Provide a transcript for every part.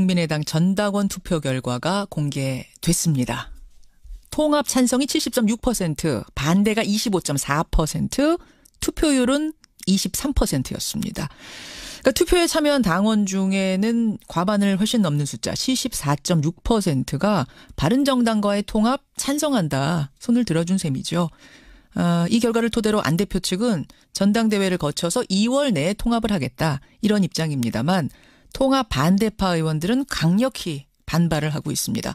국민의당 전당원 투표 결과가 공개됐습니다. 통합 찬성이 70.6%, 반대가 25.4%, 투표율은 23%였습니다. 그러니까 투표에 참여한 당원 중에는 과반을 훨씬 넘는 숫자 74.6%가 바른정당과의 통합 찬성한다. 손을 들어준 셈이죠. 이 결과를 토대로 안 대표 측은 전당대회를 거쳐서 2월 내에 통합을 하겠다. 이런 입장입니다만 통합 반대파 의원들은 강력히 반발을 하고 있습니다.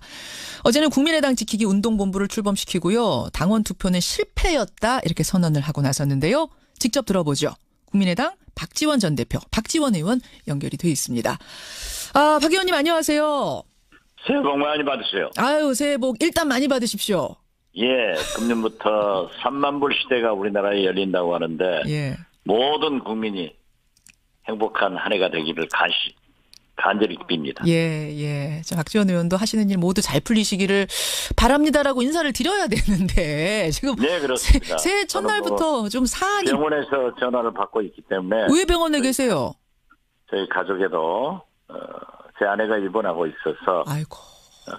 어제는 국민의당 지키기 운동본부를 출범시키고요. 당원 투표는 실패였다. 이렇게 선언을 하고 나섰는데요. 직접 들어보죠. 국민의당 박지원 전 대표, 박지원 의원 연결이 돼 있습니다. 박 의원님 안녕하세요. 새해 복 많이 받으세요. 아유, 새해 복 일단 많이 받으십시오. 예, 금년부터 3만 불 시대가 우리나라에 열린다고 하는데 예. 모든 국민이 행복한 한 해가 되기를 간절히 빕니다. 예. 저 박지원 의원도 하시는 일 모두 잘 풀리시기를 바랍니다라고 인사를 드려야 되는데 지금 네, 그렇습니다. 새해 첫날부터 좀 사안이 병원에서 전화를 받고 있기 때문에 왜 병원에 계세요? 저희 가족에도 제 아내가 입원하고 있어서 아이고.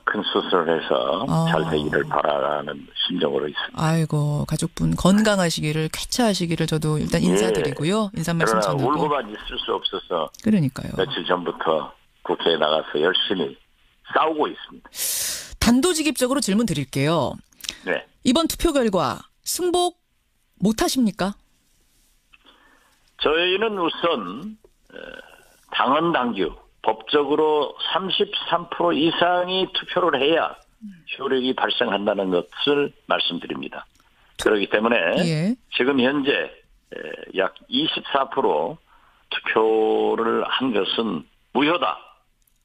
큰 수술을 해서 잘 되기를 바라는 심정으로 있습니다. 아이고, 가족분 건강하시기를 쾌차하시기를 저도 일단 인사드리고요. 인사 말씀 그러나 전하고. 울고만 있을 수 없어서 그러니까요. 며칠 전부터 국회에 나가서 열심히 싸우고 있습니다. 단도직입적으로 질문 드릴게요. 네. 이번 투표 결과 승복 못하십니까? 저희는 우선 당헌 당규 법적으로 33% 이상이 투표를 해야 효력이 발생한다는 것을 말씀드립니다. 그렇기 때문에 예. 지금 현재 약 24% 투표를 한 것은 무효다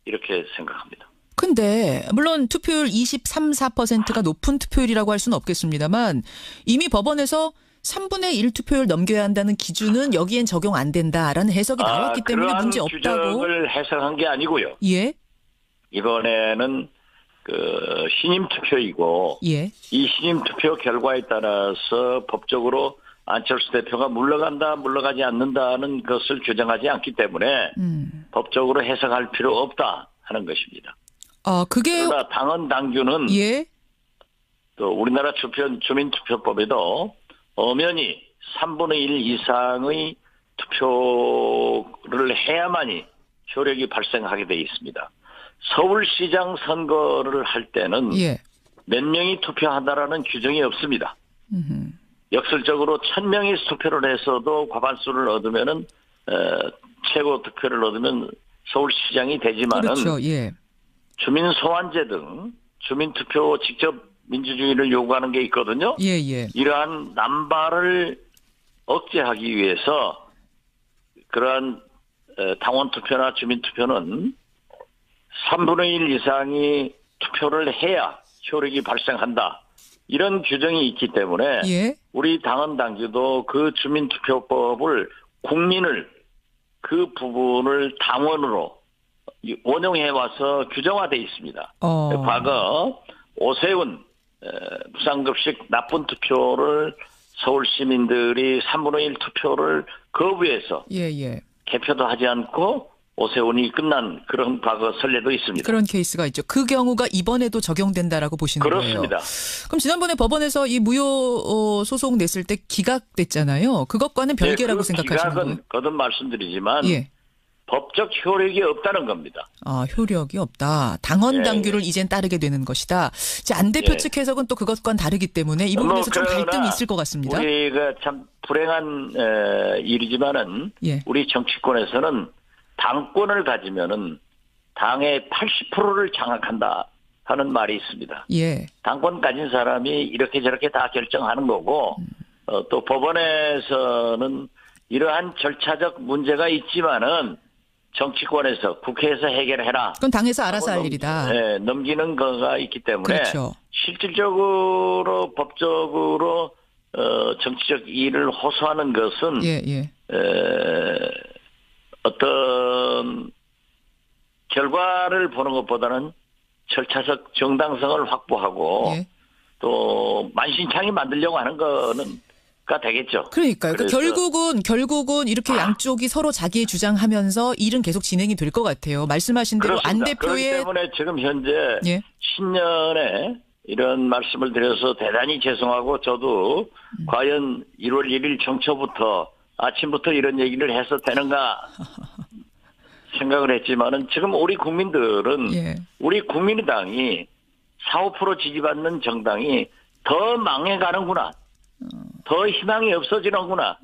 이렇게 생각합니다. 근데 물론 투표율 23, 4%가 높은 투표율이라고 할 수는 없겠습니다만 이미 법원에서 3분의 1 투표율 넘겨야 한다는 기준은 여기엔 적용 안 된다라는 해석이 나왔기 때문에 문제 없다고. 규정을 해석한 게 아니고요. 예. 이번에는 그 신임 투표이고 예. 이 신임 투표 결과에 따라서 법적으로 안철수 대표가 물러간다, 물러가지 않는다는 것을 규정하지 않기 때문에 법적으로 해석할 필요 없다 하는 것입니다. 그게 그러나 당헌 당규는 예. 또 우리나라 주민투표법에도 엄연히 3분의 1 이상의 투표를 해야만이 효력이 발생하게 되어 있습니다. 서울시장 선거를 할 때는 예. 몇 명이 투표한다라는 규정이 없습니다. 역설적으로 1000명이 투표를 해서도 과반수를 얻으면은 최고 득표를 얻으면 서울시장이 되지만은 그렇죠. 예. 주민소환제 등 주민투표 직접 민주주의를 요구하는 게 있거든요. 예. 이러한 남발을 억제하기 위해서 그러한 당원투표나 주민투표는 3분의 1 이상이 투표를 해야 효력이 발생한다. 이런 규정이 있기 때문에 예. 우리 당헌 당규도 그 주민투표법을 국민을 그 부분을 당원으로 원용해 와서 규정화돼 있습니다. 과거 오세훈 무상급식 나쁜 투표를 서울 시민들이 3분의 1 투표를 거부해서 개표도 하지 않고 오세훈이 끝난 그런 과거 선례도 있습니다. 그런 케이스가 있죠. 그 경우가 이번에도 적용된다라고 보시는 그렇습니다. 거예요. 그럼 지난번에 법원에서 이 무효 소송 냈을 때 기각됐잖아요. 그것과는 별개라고 그 생각하시는 거예요? 기각은 거듭 말씀드리지만 예. 법적 효력이 없다는 겁니다. 효력이 없다. 당헌 당규를 이젠 따르게 되는 것이다. 이제 안 대표 측 해석은 또 그것과는 다르기 때문에 이 부분에서 좀 갈등이 있을 것 같습니다. 우리가 참 불행한 일이지만은 우리 정치권에서는 당권을 가지면은 당의 80%를 장악한다 하는 말이 있습니다. 예. 당권 가진 사람이 이렇게 저렇게 다 결정하는 거고 또 법원에서는 이러한 절차적 문제가 있지만은 정치권에서 국회에서 해결해라. 그건 당에서 알아서 할 일이다. 네, 넘기는 거가 있기 때문에 그렇죠. 실질적으로 법적으로 정치적 이의를 호소하는 것은 어떤 결과를 보는 것보다는 절차적 정당성을 확보하고 또 만신창이 만들려고 하는 거는 되겠죠. 그러니까요. 그래서 결국은 이렇게 양쪽이 서로 자기의 주장하면서 일은 계속 진행이 될 것 같아요. 말씀하신 대로 안 그렇습니다. 그렇기 대표의 때문에 지금 현재 예. 신년에 이런 말씀을 드려서 대단히 죄송하고 저도 과연 1월 1일 정초부터 아침부터 이런 얘기를 해서 되는가 생각을 했지만은 지금 우리 국민들은 예. 우리 국민의당이 4~5% 지지받는 정당이 더 망해가는구나. 더 희망이 없어지는구나.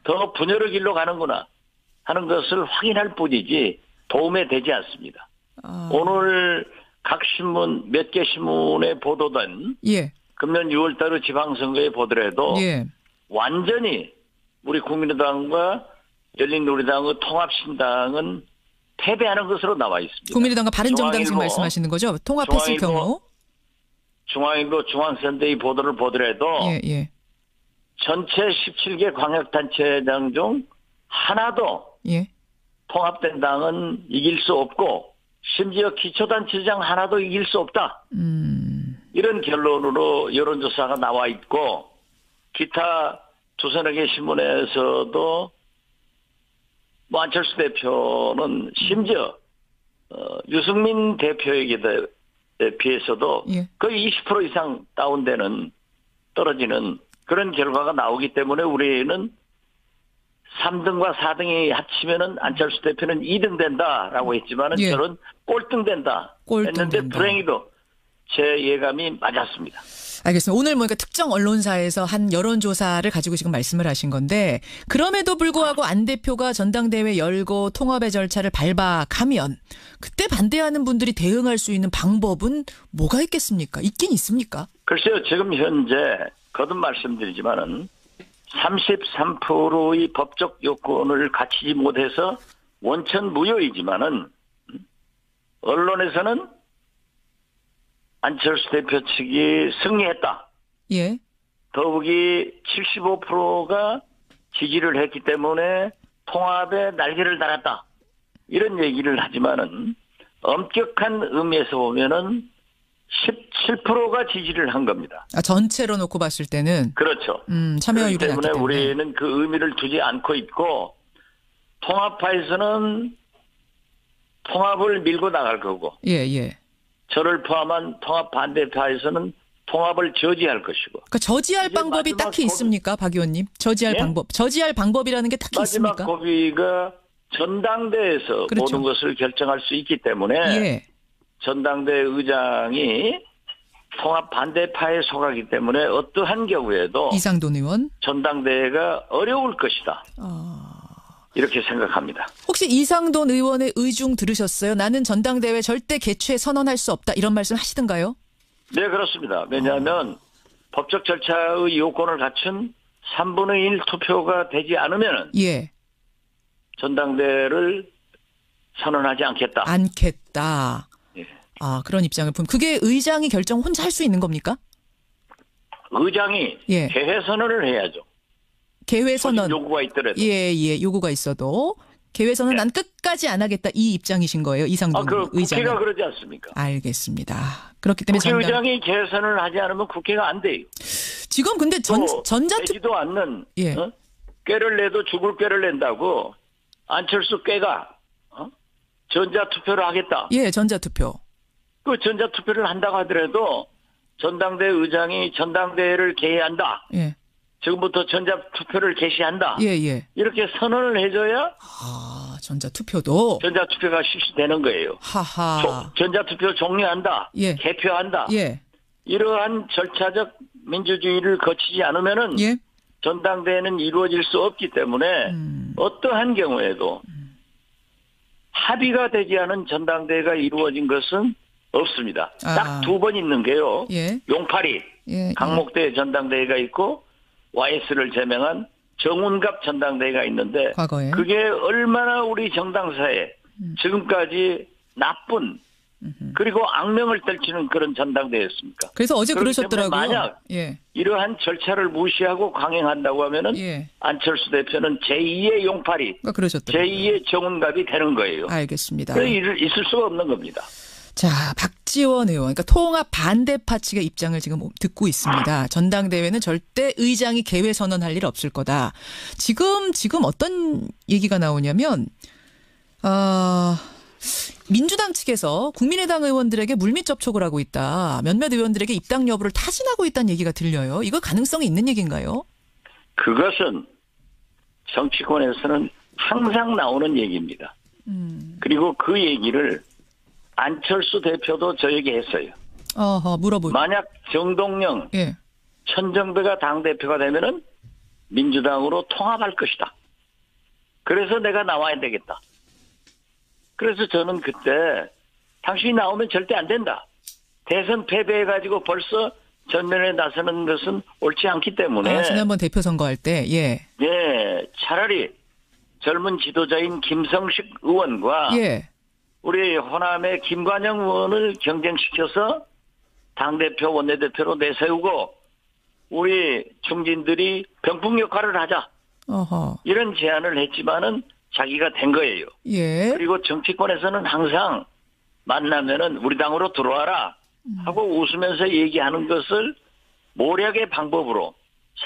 더 분열의 길로 가는구나 하는 것을 확인할 뿐이지 도움이 되지 않습니다. 오늘 각 신문 몇 개 신문에 보도된 예. 금년 6월달 지방선거에 보더라도 예. 완전히 우리 국민의당과 열린우리당의 통합신당은 패배하는 것으로 나와 있습니다. 국민의당과 바른정당 지금 중앙일보, 말씀하시는 거죠? 통합했을 경우. 중앙일보 중앙선대위 보도를 보더라도 예, 예. 전체 17개 광역단체장 중 하나도 예. 통합된 당은 이길 수 없고 심지어 기초단체장 하나도 이길 수 없다. 이런 결론으로 여론조사가 나와 있고 기타 두서너 개 신문에서도 안철수 대표는 심지어 유승민 대표에게 비해서도 예. 거의 20% 이상 다운되는 떨어지는 그런 결과가 나오기 때문에 우리는 3등과 4등이 합치면은 안철수 대표는 2등 된다라고 했지만은 예. 저는 꼴등 된다 했는데 된다. 불행히도 제 예감이 맞았습니다. 알겠습니다. 오늘 그러니까 특정 언론사에서 한 여론조사를 가지고 지금 말씀을 하신 건데 그럼에도 불구하고 안 대표가 전당대회 열고 통합의 절차를 밟아가면 그때 반대하는 분들이 대응할 수 있는 방법은 뭐가 있겠습니까? 있긴 있습니까? 글쎄요. 지금 현재 거듭 말씀드리지만은 33%의 법적 요건을 갖추지 못해서 원천 무효이지만은 언론에서는 안철수 대표 측이 승리했다. 예. 더욱이 75%가 지지를 했기 때문에 통합에 날개를 달았다. 이런 얘기를 하지만은 엄격한 의미에서 보면은 17%가 지지를 한 겁니다. 전체로 놓고 봤을 때는 그렇죠. 참여율이 그렇기 때문에 낮기 때문에 우리는 그 의미를 두지 않고 있고 통합파에서는 통합을 밀고 나갈 거고 예, 예. 저를 포함한 통합 반대파에서는 통합을 저지할 것이고. 그러니까 저지할 방법이 딱히 있습니까, 박 의원님? 저지할 예? 방법. 저지할 방법이라는 게 딱히 마지막 있습니까? 고비가 전당대회에서 그렇죠. 모든 것을 결정할 수 있기 때문에 예. 전당대 의장이 통합 반대파에 속하기 때문에 어떠한 경우에도 이상돈 의원. 전당대회가 어려울 것이다. 이렇게 생각합니다. 혹시 이상돈 의원의 의중 들으셨어요? 나는 전당대회 절대 개최 선언할 수 없다. 이런 말씀 하시던가요? 네, 그렇습니다. 왜냐하면 법적 절차의 요건을 갖춘 3분의 1 투표가 되지 않으면 예. 전당대회를 선언하지 않겠다. 않겠다. 예. 그런 입장을 보면 그게 의장이 결정 혼자 할 수 있는 겁니까? 의장이 예. 개회 선언을 해야죠. 개회 선언. 요구가 있더라도. 예. 요구가 있어도 개회 선언 예. 난 끝까지 안 하겠다. 이 입장이신 거예요. 이상돈 의장은. 국회가 그러지 않습니까? 알겠습니다. 그렇기 때문에 국회의장이 개회 선언을 하지 않으면 국회가 안 돼요. 지금 근데 전자투표 되지도 않는 예. 꾀를 내도 죽을 꾀를 낸다고 안철수 꾀가 전자투표를 하겠다. 예, 전자투표. 그 전자투표를 한다고 하더라도 전당대회 의장이 전당대회를 개회한다. 예. 지금부터 전자투표를 개시한다. 예. 이렇게 선언을 해줘야 전자투표도 전자투표가 실시되는 거예요. 하하. 전자투표 종료한다. 예. 개표한다. 예. 이러한 절차적 민주주의를 거치지 않으면은 예. 전당대회는 이루어질 수 없기 때문에 어떠한 경우에도 합의가 되지 않은 전당대회가 이루어진 것은 없습니다. 딱 2번 있는 게요. 예. 용팔이 예. 강목대 전당대회가 있고 YS를 제명한 정운갑 전당대회가 있는데 과거에. 그게 얼마나 우리 정당사에 지금까지 나쁜 그리고 악명을 떨치는 그런 전당대회였습니까? 그래서 어제 그러셨더라고요. 만약 예. 이러한 절차를 무시하고 강행한다고 하면은 예. 안철수 대표는 제2의 용팔이, 그러셨더라고요. 제2의 정운갑이 되는 거예요. 알겠습니다. 있을 수가 없는 겁니다. 자, 박지 박지원 의원, 그러니까 통합 반대파 측의 입장을 지금 듣고 있습니다. 전당대회는 절대 의장이 개회 선언할 일 없을 거다. 지금 어떤 얘기가 나오냐면 민주당 측에서 국민의당 의원들에게 물밑 접촉을 하고 있다. 몇몇 의원들에게 입당 여부를 타진하고 있다는 얘기가 들려요. 이거 가능성이 있는 얘기인가요? 그것은 정치권에서는 항상 나오는 얘기입니다. 그리고 그 얘기를 안철수 대표도 저에게 했어요. 물어보죠. 만약 정동영, 예. 천정배가 당대표가 되면은 민주당으로 통합할 것이다. 그래서 내가 나와야 되겠다. 그래서 저는 그때 당신이 나오면 절대 안 된다. 대선 패배해가지고 벌써 전면에 나서는 것은 옳지 않기 때문에. 지난번 대표 선거할 때, 예. 예, 차라리 젊은 지도자인 김성식 의원과 예. 우리 호남의 김관영 의원을 경쟁시켜서 당대표, 원내대표로 내세우고 우리 중진들이 병풍 역할을 하자. 이런 제안을 했지만은 자기가 된 거예요. 예. 그리고 정치권에서는 항상 만나면은 우리 당으로 들어와라 하고 웃으면서 얘기하는 것을 모략의 방법으로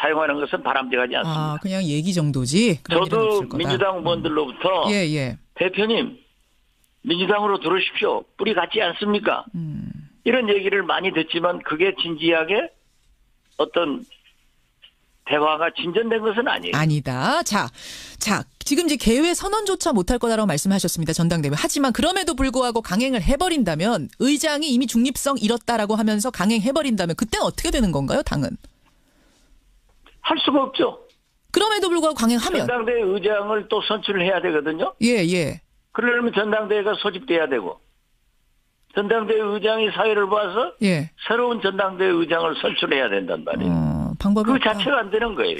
사용하는 것은 바람직하지 않습니다. 그냥 얘기 정도지? 저도 민주당 의원들로부터 예. 대표님 민주당으로 들어오십시오. 뿌리 같지 않습니까? 이런 얘기를 많이 듣지만 그게 진지하게 어떤 대화가 진전된 것은 아니에요. 아니다. 자, 지금 이제 개회 선언조차 못할 거다라고 말씀하셨습니다. 전당대회. 하지만 그럼에도 불구하고 강행을 해버린다면 의장이 이미 중립성 잃었다라고 하면서 강행해버린다면 그때는 어떻게 되는 건가요? 당은? 할 수가 없죠. 그럼에도 불구하고 강행하면. 전당대회 의장을 또 선출을 해야 되거든요. 예. 그러려면 전당대회가 소집돼야 되고 전당대회 의장이 사회를 봐서 예. 새로운 전당대회 의장을 선출해야 된단 말이에요. 방법이 그 자체가 안 되는 거예요.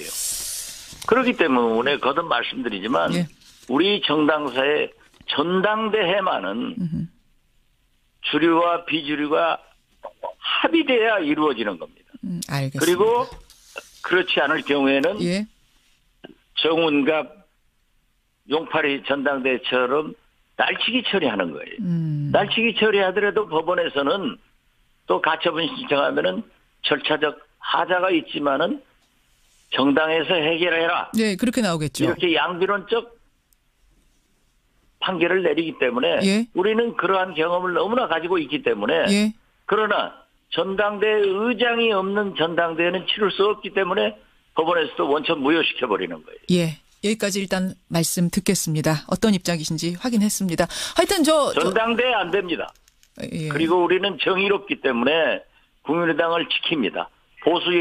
그렇기 때문에 거듭 말씀드리지만 예. 우리 정당사의 전당대회만은 주류와 비주류가 합의돼야 이루어지는 겁니다. 알겠습니다. 그리고 그렇지 않을 경우에는 예. 정운갑 용팔이 전당대회처럼 날치기 처리하는 거예요. 날치기 처리하더라도 법원에서는 또 가처분 신청하면은 절차적 하자가 있지만은 정당에서 해결해라. 네, 그렇게 나오겠죠. 이렇게 양비론적 판결을 내리기 때문에 예. 우리는 그러한 경험을 너무나 가지고 있기 때문에 예. 그러나 전당대회 의장이 없는 전당대회는 치를 수 없기 때문에 법원에서도 원천 무효시켜버리는 거예요. 예. 여기까지 일단 말씀 듣겠습니다. 어떤 입장이신지 확인했습니다. 하여튼 전당대회 안 됩니다. 예. 그리고 우리는 정의롭기 때문에 국민의당을 지킵니다. 보수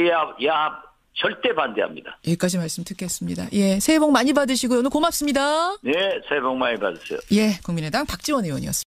야합 절대 반대합니다. 여기까지 말씀 듣겠습니다. 예, 새해 복 많이 받으시고요. 오늘 고맙습니다. 네, 새해 복 많이 받으세요. 예, 국민의당 박지원 의원이었습니다.